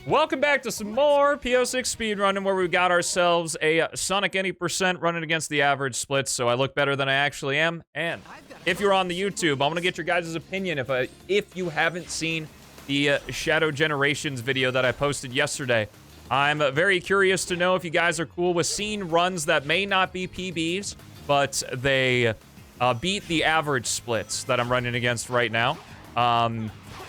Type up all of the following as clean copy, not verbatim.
Welcome back to some more P-06 speedrunning, where we got ourselves a Sonic any % running against the average splits, so I look better than I actually am. And if you're on the YouTube, I want to get your guys' opinion if you haven't seen the Shadow Generations video that I posted yesterday. I'm very curious to know if you guys are cool with seeing runs that may not be PBs, but they beat the average splits that I'm running against right now.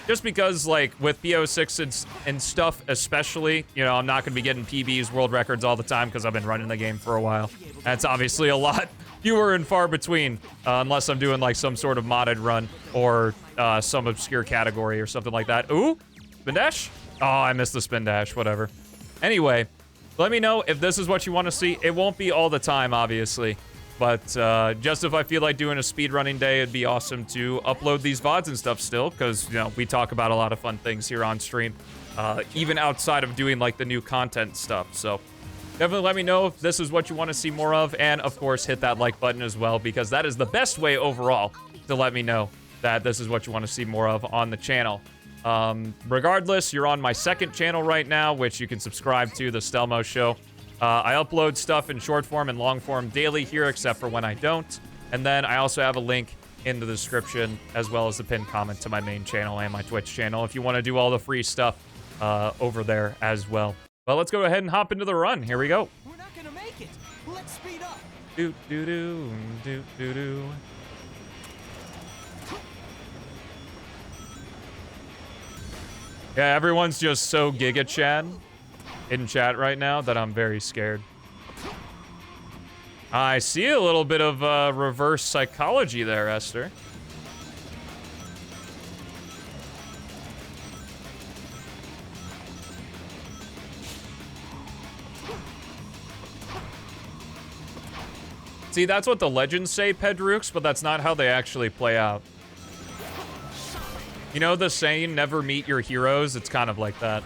Just because, like, with P-06 and stuff especially, you know, I'm not going to be getting PBs, world records all the time because I've been running the game for a while. That's obviously a lot fewer and far between, unless I'm doing, like, some sort of modded run or some obscure category or something like that. Ooh, spin dash? Oh, I missed the spin dash, whatever. Anyway, let me know if this is what you want to see. It won't be all the time, obviously. But just if I feel like doing a speedrunning day, it'd be awesome to upload these VODs and stuff still, because, you know, we talk about a lot of fun things here on stream, even outside of doing, like, the new content stuff. So definitely let me know if this is what you want to see more of, and, of course, hit that like button as well, because that is the best way overall to let me know that this is what you want to see more of on the channel. Regardless, you're on my second channel right now, which you can subscribe to, the Stelmo Show. I upload stuff in short form and long form daily here, except for when I don't. And then I also have a link in the description, as well as the pinned comment to my main channel and my Twitch channel, if you want to do all the free stuff over there as well. Well, let's go ahead and hop into the run. Here we go. We're not gonna make it. Let's speed up. Do do do do do do. Yeah, everyone's just so Giga Chad in chat right now that I'm very scared. I see a little bit of reverse psychology there, Esther. See, that's what the legends say, Pedrux, but that's not how they actually play out. You know the saying, never meet your heroes? It's kind of like that.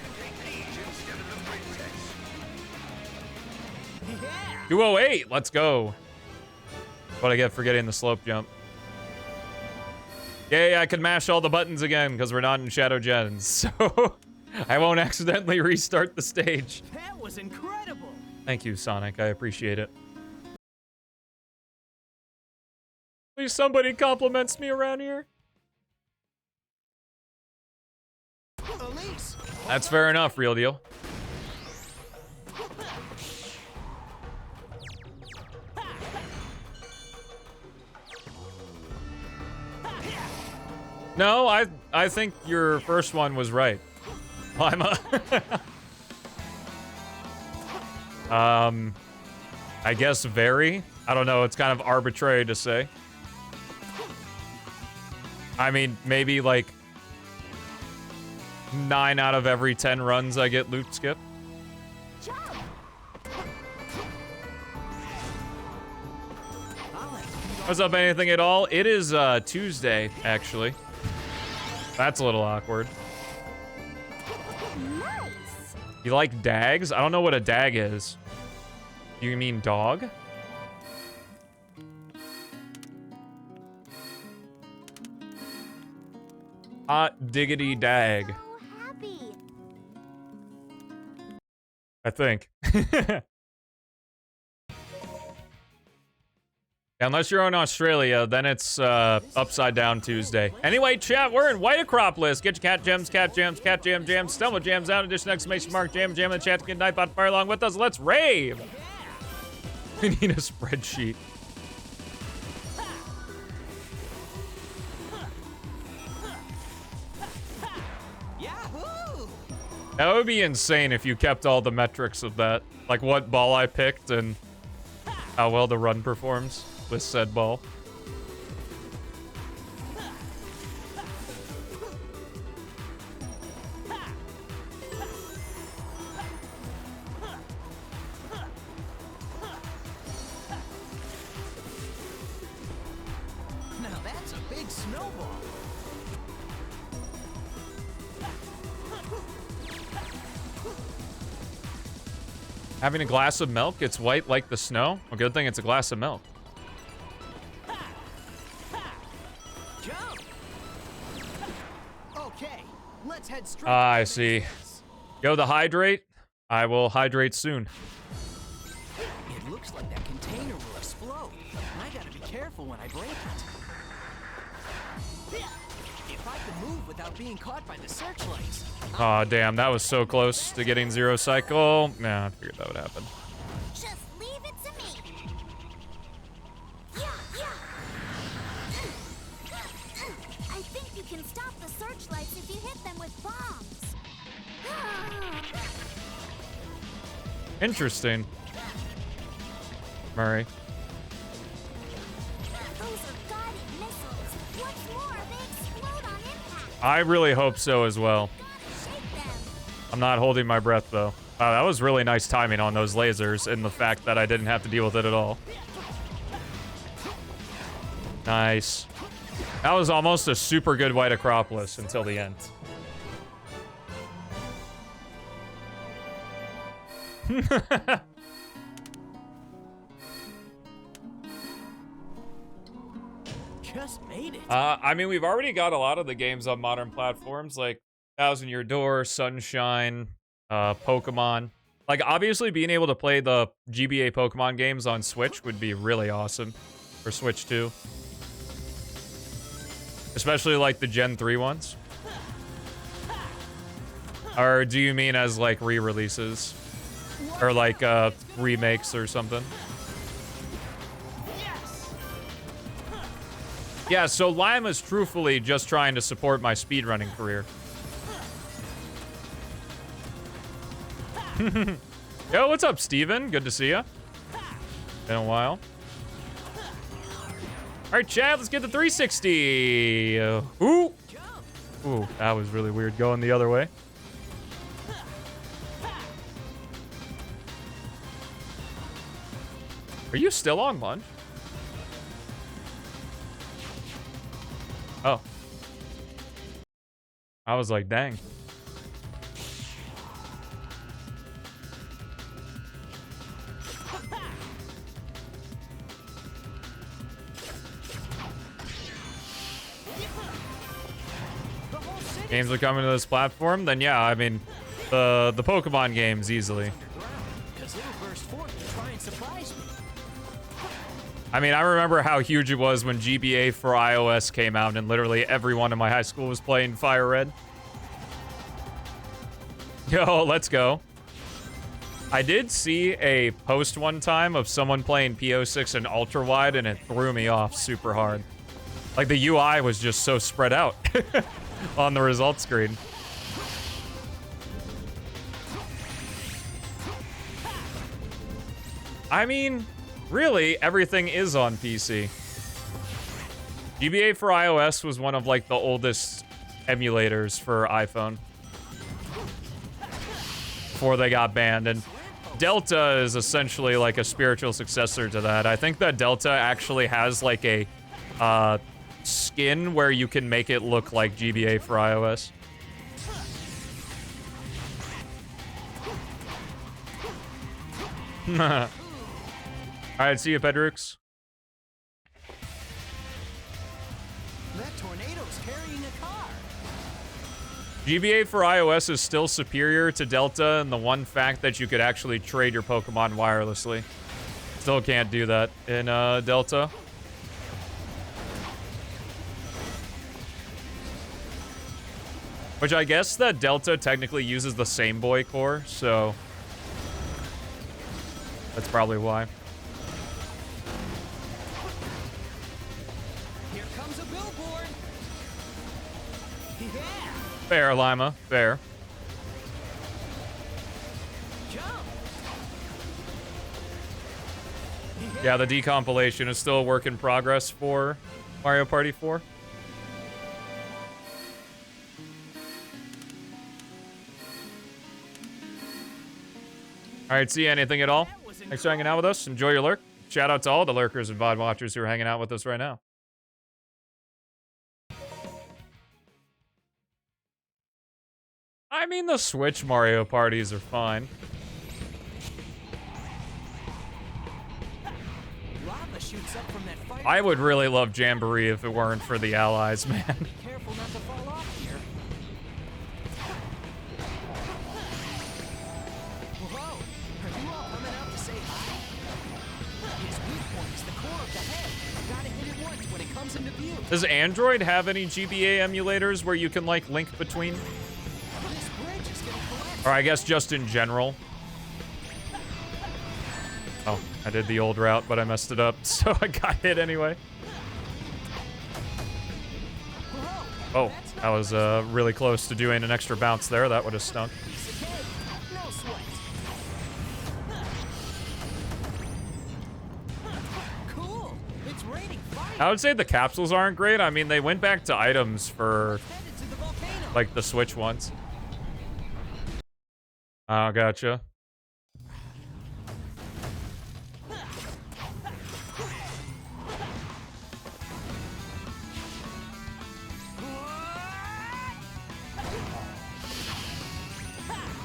208, let's go. What I get for getting the slope jump. Yay, I can mash all the buttons again because we're not in Shadow Gens, so I won't accidentally restart the stage. That was incredible. Thank you, Sonic. I appreciate it. Please, somebody compliments me around here. Elise. That's fair enough, real deal. No, I think your first one was right. I'm I guess very. I don't know, it's kind of arbitrary to say. I mean, maybe like 9 out of every 10 runs I get loop skip. What's up, anything at all? It is Tuesday, actually. That's a little awkward. Nice. You like dags? I don't know what a dag is. You mean dog? Hot diggity dag. So happy. I think. Unless you're in Australia, then it's Upside Down Tuesday. Anyway, chat, we're in White Acropolis. Get your cat gems, cat jams, cat jam jams, Stelmo jams out. Addition exclamation mark jam jam in the chat to get Nightbot fire along with us. Let's rave. We need a spreadsheet. Yahoo! That would be insane if you kept all the metrics of that. Like what ball I picked and how well the run performs with said ball. Now that's a big snowball. Having a glass of milk, it's white like the snow. Well, good thing it's a glass of milk. Jump. Okay, let's head straight. Ah, I see. Yo, the hydrate. I will hydrate soon. It looks like that container will explode. I gotta be careful when I break it. If I could move without being caught by the searchlights. Aw, damn, that was so close to getting zero cycle. Nah, I figured that would happen. Just leave it to me. Yeah, yeah. I think you can stop the searchlights if you hit them with bombs. Interesting. Murray. Those are guided missiles. What's more, they explode on impact. I really hope so as well. Gotta shake them. I'm not holding my breath, though. Wow, that was really nice timing on those lasers and the fact that I didn't have to deal with it at all. Nice. That was almost a super good White Acropolis until the end. Just made it. I mean, we've already got a lot of the games on modern platforms, like Thousand Year Door, Sunshine, Pokemon. Like, obviously, being able to play the GBA Pokemon games on Switch would be really awesome for Switch 2. Especially, like, the Gen 3 ones. Or do you mean as, like, re-releases? Or, like, remakes or something? Yes. Yeah, so Lima's truthfully just trying to support my speedrunning career. Yo, what's up, Steven? Good to see ya. Been a while. Alright, Chad, let's get the 360. Ooh. Ooh, that was really weird going the other way. Are you still on lunch? Oh. I was like, dang. Games are coming to this platform, then yeah, I mean, the Pokemon games easily. Because it'll burst forth and try and surprise me. I mean, I remember how huge it was when GBA for iOS came out and literally everyone in my high school was playing Fire Red. Yo, let's go. I did see a post one time of someone playing P-06 in ultra wide and it threw me off super hard. Like the UI was just so spread out on the result screen. I mean, really, everything is on PC. GBA for iOS was one of like the oldest emulators for iPhone before they got banned, and Delta is essentially like a spiritual successor to that. I think that Delta actually has like a skin where you can make it look like GBA for iOS. Alright, see you, Pedrux. That tornado's carrying a car. GBA for iOS is still superior to Delta in the one fact that you could actually trade your Pokemon wirelessly. Still can't do that in Delta. Which I guess that Delta technically uses the same boy core, so that's probably why. Here comes a billboard. Yeah. Fair, Lima. Fair. Jump. Yeah, the decompilation is still a work in progress for Mario Party 4. Alright, see anything at all? Thanks for hanging out with us. Enjoy your lurk. Shout out to all the lurkers and VOD watchers who are hanging out with us right now. I mean, the Switch Mario parties are fine. Lava shoots up from that fire. I would really love Jamboree if it weren't for the allies, man. Careful not to fall off here. Does Android have any GBA emulators where you can, like, link between? This bridge is gonna collapse. Or I guess just in general. Oh, I did the old route, but I messed it up, so I got hit anyway. Whoa, Oh, I was really close to doing an extra bounce there. That would have stunk. piece of cake. No sweat. Cool. It's raining fire. I would say the capsules aren't great. I mean, they went back to items for, Headed to the volcano. like, the Switch ones. Oh, gotcha.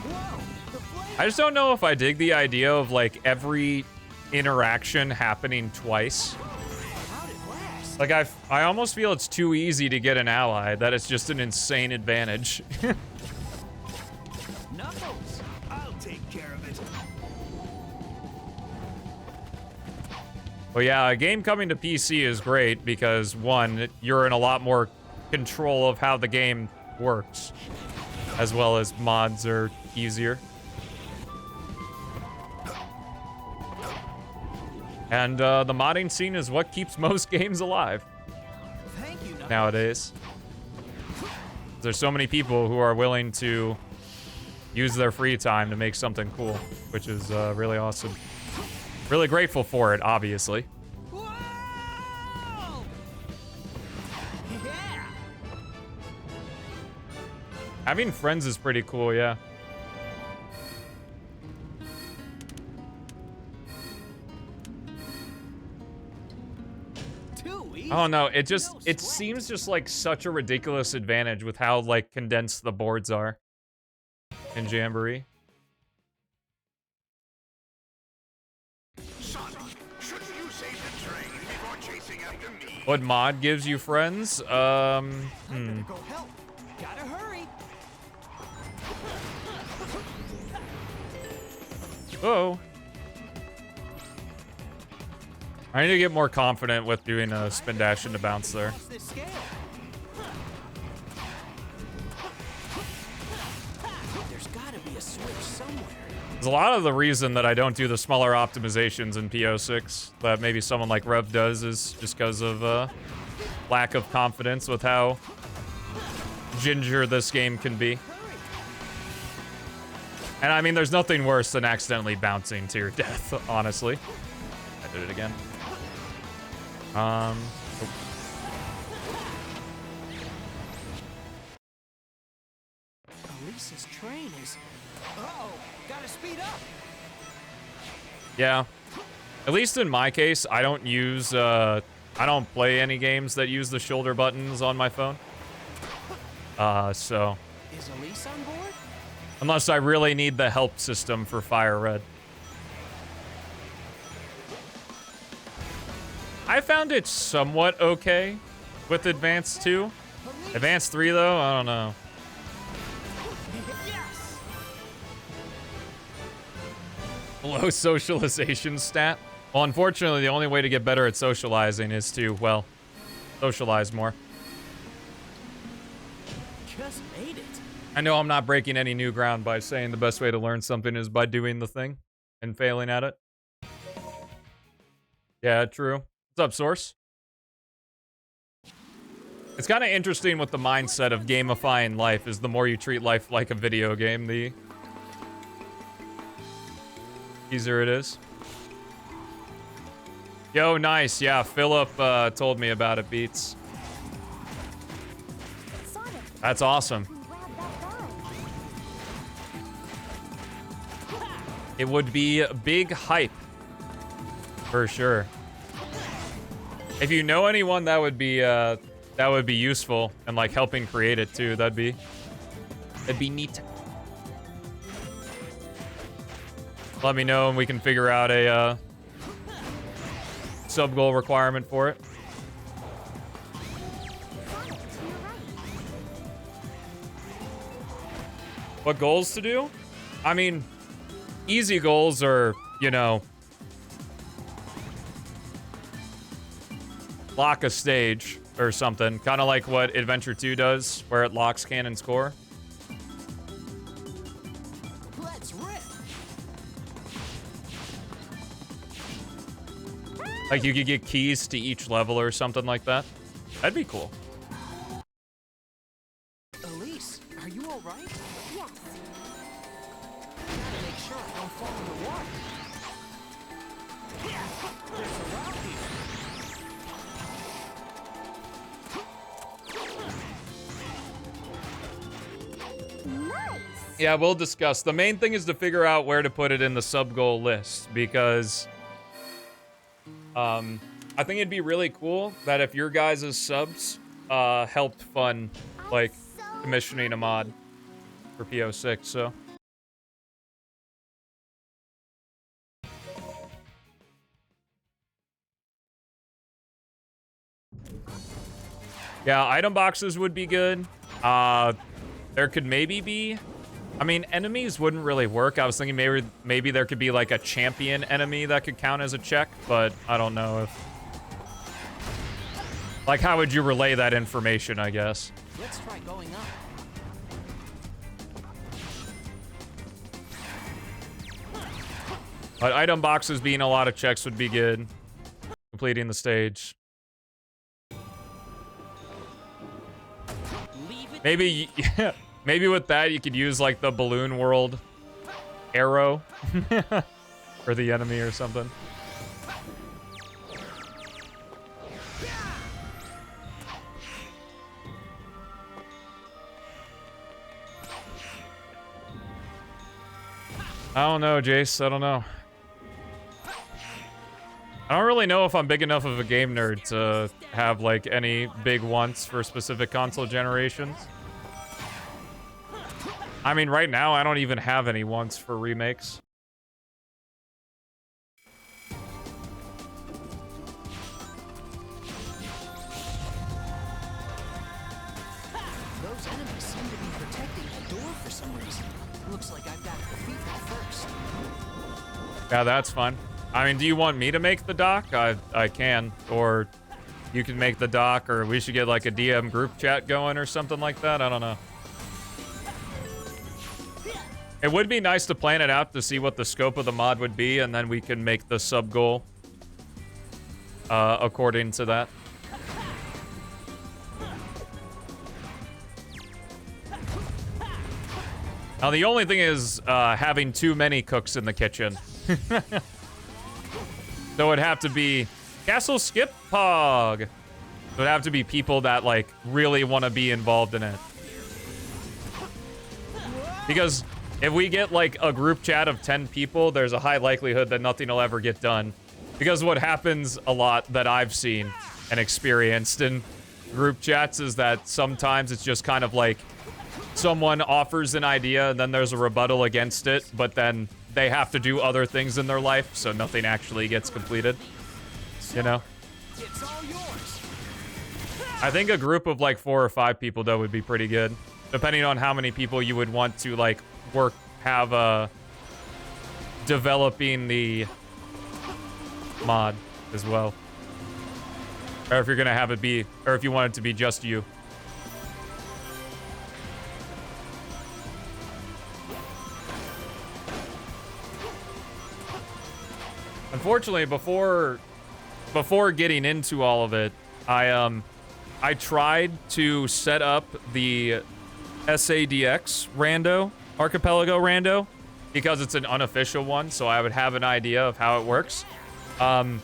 Whoa, the flame. I just don't know if I dig the idea of, like, every interaction happening twice. How'd it last? Like, I almost feel it's too easy to get an ally, that it's just an insane advantage. Knuckles. I'll take care of it. Well, yeah, a game coming to PC is great because, one, you're in a lot more control of how the game works, as well as mods are easier. And the modding scene is what keeps most games alive Thank you, Knuckles. nowadays. There's so many people who are willing to use their free time to make something cool, which is really awesome. Really grateful for it, obviously. Whoa! Yeah. Having friends is pretty cool, yeah. Too easy. Oh no, it No it sweat. seems just like such a ridiculous advantage with how, like, condensed the boards are in Jamboree. Sonic, shouldn't you save the train before chasing after me? What mod gives you friends? I better go help. Gotta hurry. Oh. I need to get more confident with doing a spin dash into bounce there. What's this scale? There's gotta be a switch somewhere. There's a lot of the reason that I don't do the smaller optimizations in P-06 that maybe someone like Rev does is just because of lack of confidence with how ginger this game can be. And I mean, there's nothing worse than accidentally bouncing to your death, honestly. I did it again. Oh. Elisa's train is. Uh-oh, gotta speed up. Yeah. At least in my case, I don't use, I don't play any games that use the shoulder buttons on my phone. So, Is Elise on board? unless I really need the help system for Fire Red. I found it somewhat okay with Advanced 2. Elise. Advanced 3, though, I don't know. Yes. Low socialization stat. Well, unfortunately, the only way to get better at socializing is to, well, socialize more. Just made it. I know I'm not breaking any new ground by saying the best way to learn something is by doing the thing and failing at it. Yeah, true. What's up, Source? It's kind of interesting with the mindset of gamifying life is the more you treat life like a video game, the easier it is. Yo, nice. Yeah, Philip told me about it, Beats. Sonic, That's awesome. you grabbed that guy. It would be big hype. For sure. If you know anyone that would be useful and like helping create it too, that'd be neat. Let me know and we can figure out a sub goal requirement for it. Sonic, to your right. What goals to do? I mean, easy goals are, you know, lock a stage. or something. Kind of like what Adventure 2 does, where it locks cannon's core. Let's rip. Like you could get keys to each level or something like that. That'd be cool. Elise, are you all right? Yes. Gotta make sure I don't fall in the water. There's a route here. Nice. Yeah, we'll discuss. The main thing is to figure out where to put it in the sub-goal list, because I think it'd be really cool that if your guys' subs helped fund, like, commissioning a mod for P-06, so. Yeah, item boxes would be good. There could maybe be... I mean, enemies wouldn't really work. I was thinking maybe there could be, like, a champion enemy that could count as a check, but I don't know if... Like, how would you relay that information, I guess? Let's try going up. But item boxes being a lot of checks would be good. Completing the stage. Maybe, maybe with that you could use like the balloon world arrow for the enemy or something. I don't know, Jace. I don't know. I don't really know if I'm big enough of a game nerd to have, like, any big wants for specific console generations. I mean, right now, I don't even have any wants for remakes. Those enemies seem to be protecting the door for some reason. Looks like I've got to defeat them first. Yeah, that's fun. I mean, do you want me to make the doc? I can. Or you can make the doc, or we should get like a DM group chat going or something like that. I don't know. It would be nice to plan it out to see what the scope of the mod would be, and then we can make the sub goal according to that. Now, the only thing is having too many cooks in the kitchen. So it'd have to be Castle Skip Pog. It would have to be people that, like, really want to be involved in it. Because if we get, like, a group chat of 10 people, there's a high likelihood that nothing will ever get done. Because what happens a lot that I've seen and experienced in group chats is that sometimes it's just kind of like someone offers an idea and then there's a rebuttal against it, but then they have to do other things in their life, so nothing actually gets completed. You know? It's all yours. I think a group of like 4 or 5 people, though, would be pretty good. Depending on how many people you would want to, like, have developing the mod as well. Or if you're gonna have it be, or if you want it to be just you. Unfortunately, before getting into all of it, I tried to set up the SADX rando, Archipelago rando, because it's an unofficial one, so I would have an idea of how it works. I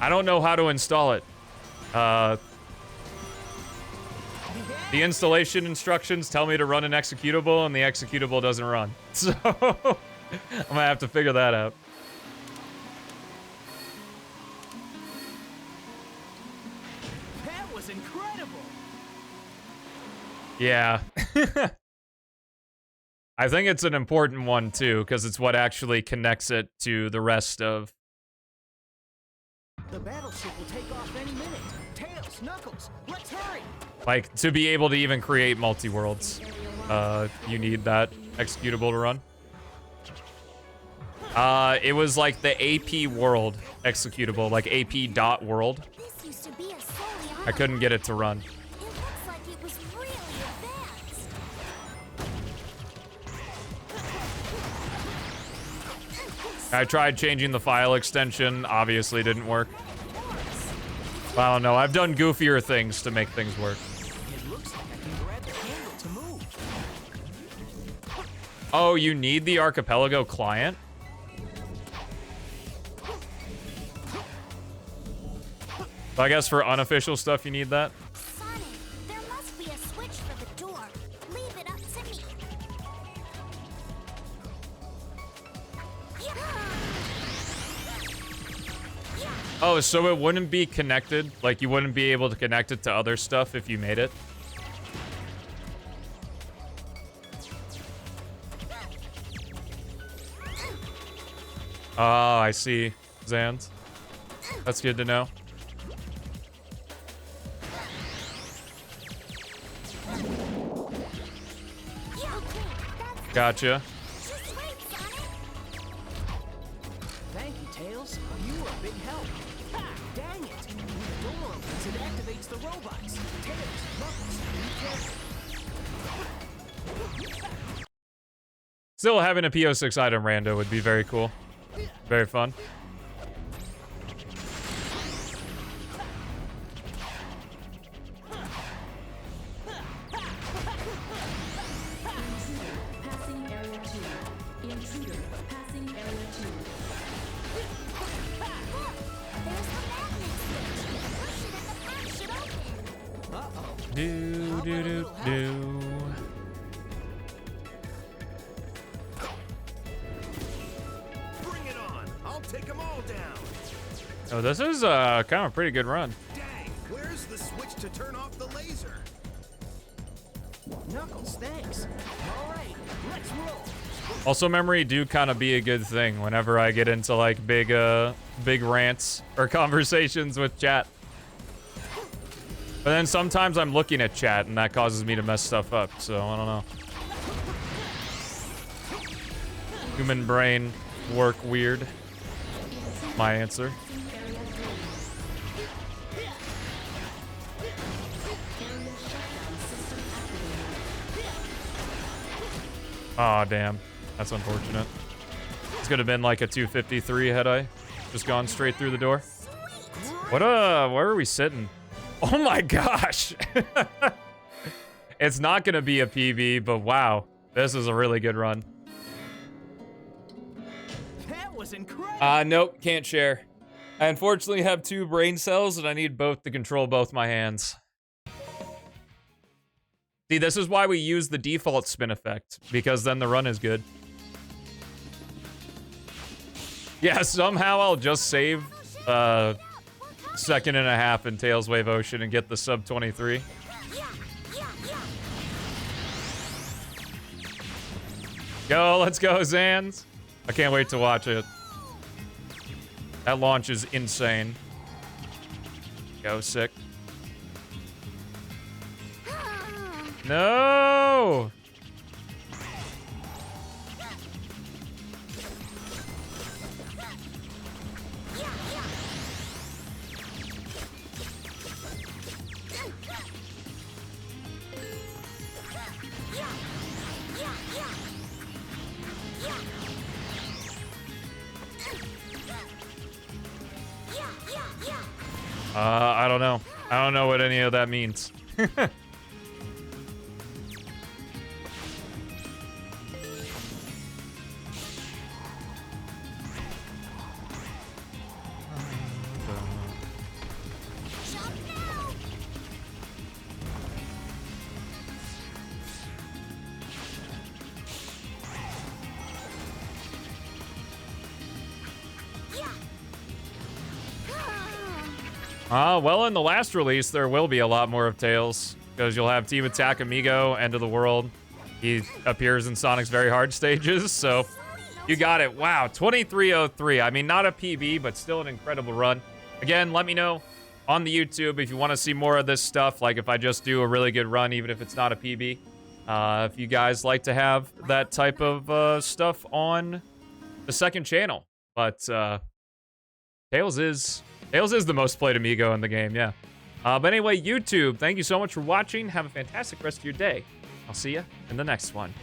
don't know how to install it. The installation instructions tell me to run an executable, and the executable doesn't run. So I'm gonna have to figure that out. That was incredible. Yeah. I think it's an important one, too, because it's what actually connects it to the rest of... The battleship will take off any minute. Tails, Knuckles, let's hurry. Like, to be able to even create multi-worlds, you need that executable to run. It was like the AP world executable, like AP.world. This used to be a solely I couldn't get it to run. It looks like it was really advanced. I tried changing the file extension, obviously didn't work. I don't know, I've done goofier things to make things work. It looks like I can grab the handle to move. Oh, you need the Archipelago client? So I guess for unofficial stuff you need that? Sonic, there must be a switch for the door. Leave it up to me. Oh, so it wouldn't be connected? Like, you wouldn't be able to connect it to other stuff if you made it? Oh, I see, Zans. That's good to know. Gotcha. Just wait, Sonic. Thank you, Tails. You were a big help. Ha! Dang it! When the door opens, it activates the robots. Tails, Knuckles, be careful. Still having a P-06 item rando would be very cool. Very fun. Passing area 2. Intruder passing area 2. Look, there's the magnet switch. Push it and the path should open. Uh-oh. Do, do, do, do. Bring it on. I'll take them all down. Oh, this is kind of a pretty good run. Dang, where's the switch to turn off the laser? Knuckles, thanks. All right, let's roll. Also, memory do kind of be a good thing whenever I get into like big rants or conversations with chat. But then sometimes I'm looking at chat and that causes me to mess stuff up, so I don't know. Human brain work weird. My answer. Aw, damn. That's unfortunate. This could have been like a 253 had I just gone straight through the door. What, where are we sitting? Oh my gosh! It's not gonna be a PB, but wow. This is a really good run. That was incredible. Nope, can't share. I unfortunately have 2 brain cells and I need both to control both my hands. See, this is why we use the default spin effect, because then the run is good. Yeah, somehow I'll just save second and a half in Tails Wave Ocean and get the sub 23. Go, let's go, Zans. I can't wait to watch it. That launch is insane. Go, sick. No! I don't know. I don't know what any of that means. Well, in the last release, there will be a lot more of Tails, because you'll have Team Attack Amigo, End of the World. He appears in Sonic's Very Hard stages, so you got it. Wow, 2303. I mean, not a PB, but still an incredible run. Again, let me know on the YouTube if you want to see more of this stuff, like if I just do a really good run, even if it's not a PB. If you guys like to have that type of stuff on the second channel. But Tails is the most played Amigo in the game, yeah. But anyway, YouTube, thank you so much for watching. Have a fantastic rest of your day. I'll see you in the next one.